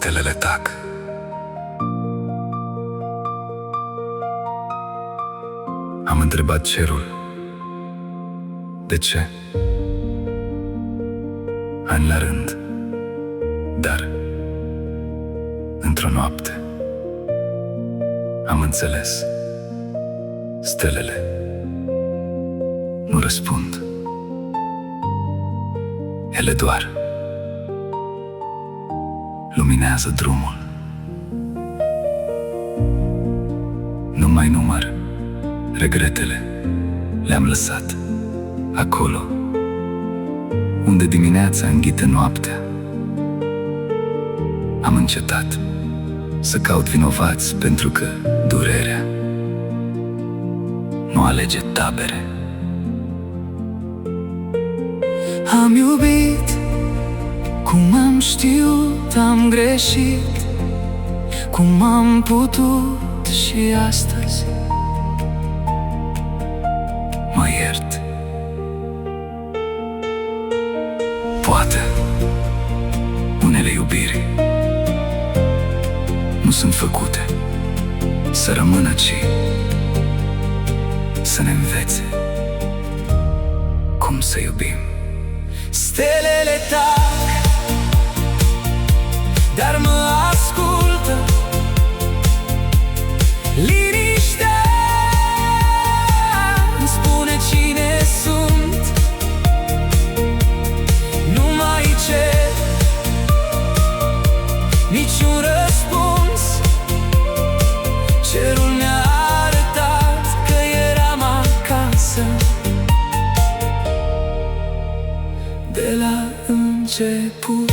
Stelele tac. Am întrebat cerul: de ce? Ani la rând. Dar într-o noapte am înțeles: stelele nu răspund. Ele doar luminează drumul. Nu mai număr regretele, le-am lăsat acolo unde dimineața înghite noaptea. Am încetat să caut vinovați, pentru că durerea nu alege tabere. Am iubit cum am știut, am greșit cum am putut și astăzi Mă iert. Poate unele iubiri nu sunt făcute să rămână, ci să ne învețe cum să iubim. Stelele tac, dar mă ascultă. Liniștea îmi spune cine sunt. Nu mai cer niciun răspuns. Cerul mi-a arătat că eram acasă de la început.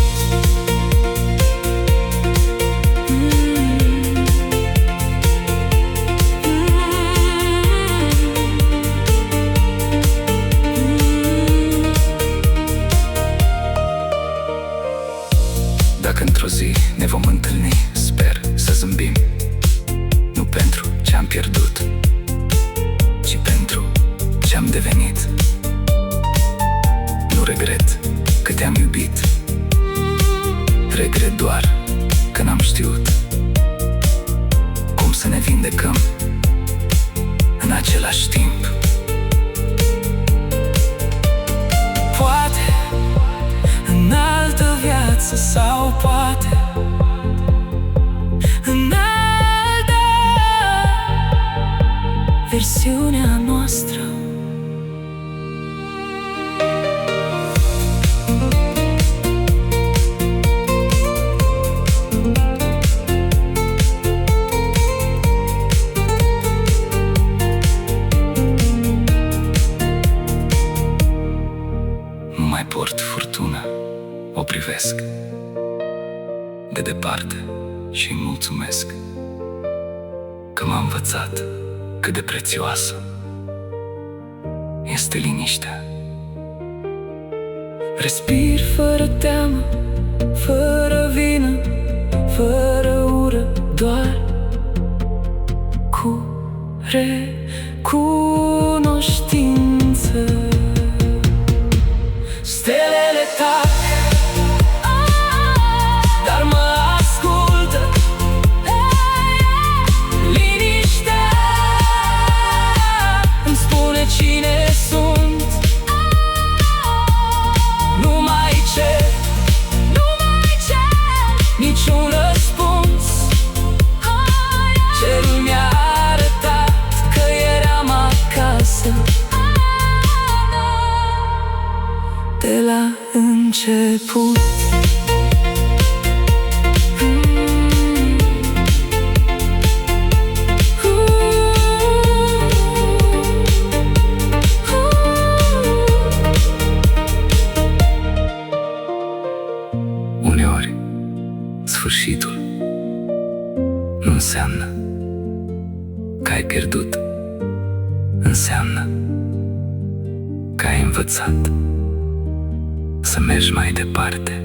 Dacă într-o zi ne vom întâlni, sper să zâmbim. Nu pentru ce am pierdut, ci pentru ce am devenit. Nu regret că te-am iubit, regret doar că n-am știut cum să ne vindecăm în același timp. Poate în altă viață, sau poate în altă versiunea noastră. Nu mai port furtuna, o privesc de departe și îi mulțumesc că m-a învățat cât de prețioasă este liniștea. Respir fără teamă, fără vină, fără ură, doar cu recunoștință. Stelele tac, dar mă ascultă. Liniștea îmi spune cine sunt. Nu mai cer niciun răspuns. Cerul mi-a arătat că eram acasă de la început. Uneori, sfârșitul nu înseamnă că ai pierdut, înseamnă că ai învățat să mergi mai departe.